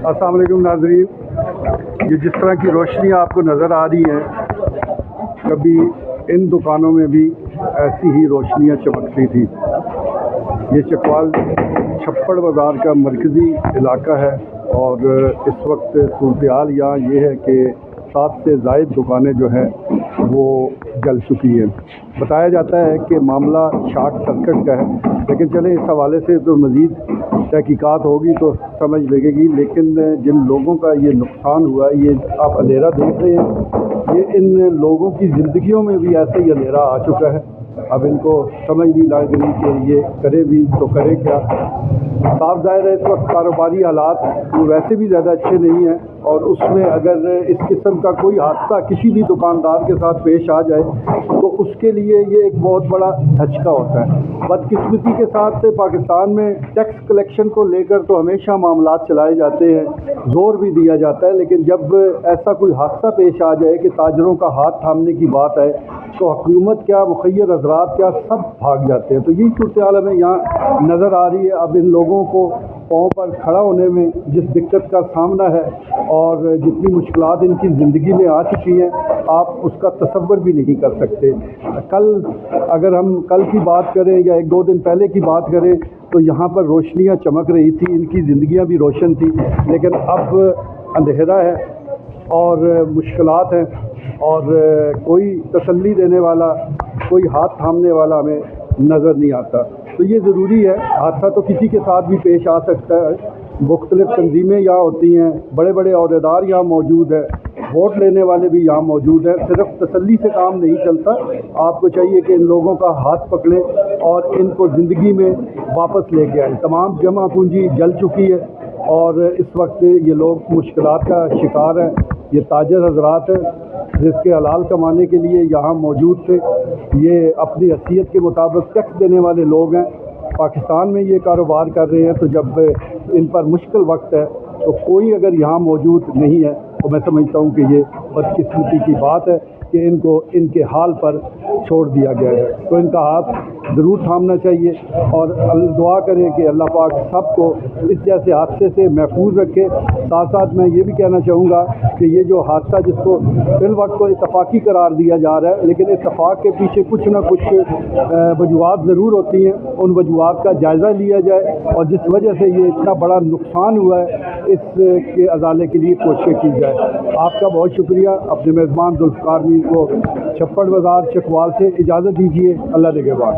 अस्सलाम वालेकुम नाज़रीन, ये जिस तरह की रोशनी आपको नज़र आ रही है, कभी इन दुकानों में भी ऐसी ही रोशनियाँ चमकती थी। ये चकवाल छप्पड़ बाज़ार का मरकज़ी इलाका है और इस वक्त सूरत-ए-हाल यहाँ ये है कि 7 से ज़ायद दुकानें जो हैं वो जल चुकी हैं। बताया जाता है कि मामला शॉर्ट सर्किट का है, लेकिन चलें इस हवाले से तो मज़ीद तहकीकात होगी तो समझ लगेगी। लेकिन जिन लोगों का ये नुकसान हुआ है, ये आप अंधेरा देख रहे हैं, ये इन लोगों की ज़िंदगियों में भी ऐसे ही अंधेरा आ चुका है। अब इनको समझ नहीं लग रही कि ये करे भी तो करे क्या। साफ ज़ाहिर है इस वक्त कारोबारी हालात वो वैसे भी ज़्यादा अच्छे नहीं हैं, और उसमें अगर इस किस्म का कोई हादसा किसी भी दुकानदार के साथ पेश आ जाए तो उसके लिए ये एक बहुत बड़ा धचका होता है। बदकिस्मती के साथ पाकिस्तान में टैक्स कलेक्शन को लेकर तो हमेशा मामलात चलाए जाते हैं, ज़ोर भी दिया जाता है, लेकिन जब ऐसा कोई हादसा पेश आ जाए कि ताजरों का हाथ थामने की बात आए तो हुकूमत क्या, मुखय्यर हज़रात क्या, सब भाग जाते हैं। तो यही सूरत-ए-हाल हमें यहाँ नज़र आ रही है। अब इन लोगों को पाँव पर खड़ा होने में जिस दिक्कत का सामना है और जितनी मुश्किलात इनकी ज़िंदगी में आ चुकी हैं, आप उसका तसव्वुर भी नहीं कर सकते। अगर हम कल की बात करें या 1-2 दिन पहले की बात करें तो यहाँ पर रोशनियाँ चमक रही थी, इनकी ज़िंदगियाँ भी रोशन थी, लेकिन अब अंधेरा है और मुश्किलात हैं और कोई तसल्ली देने वाला, कोई हाथ थामने वाला हमें नज़र नहीं आता। तो ये ज़रूरी है, हादसा तो किसी के साथ भी पेश आ सकता है। मुख्तलिफ़ तंजीमें यहाँ होती हैं, बड़े बड़े अहदेदार यहाँ मौजूद हैं, वोट लेने वाले भी यहाँ मौजूद हैं। सिर्फ तसल्ली से काम नहीं चलता, आपको चाहिए कि इन लोगों का हाथ पकड़ें और इनको ज़िंदगी में वापस लेके आएँ। तमाम जमा पूंजी जल चुकी है और इस वक्त ये लोग मुश्किलात का शिकार हैं। ये ताजर हज़रात हैं जिसके हलाल कमाने के लिए यहाँ मौजूद थे, ये अपनी हैसियत के मुताबिक टैक्स देने वाले लोग हैं, पाकिस्तान में ये कारोबार कर रहे हैं। तो जब इन पर मुश्किल वक्त है तो कोई अगर यहाँ मौजूद नहीं है तो मैं समझता हूँ कि ये बदकिस्मती की बात है कि इनको इनके हाल पर छोड़ दिया गया है। तो इनका हाथ ज़रूर थामना चाहिए और दुआ करें कि अल्लाह पाक सबको इस जैसे हादसे से महफूज रखे। साथ साथ मैं ये भी कहना चाहूँगा कि ये जो हादसा जिसको फिल वक्त को इत्तफाकी करार दिया जा रहा है, लेकिन इत्तफाक के पीछे कुछ ना कुछ वजूहात ज़रूर होती हैं, उन वजूहात का जायज़ा लिया जाए और जिस वजह से ये इतना बड़ा नुकसान हुआ है इसके अजाले के लिए कोशिश की जाए। आपका बहुत शुक्रिया। अपने मेज़बान जुल्फ़िकार मीर को छप्पड़ बाज़ार चकवाल से इजाज़त दीजिए। अल्लाह निगहबान।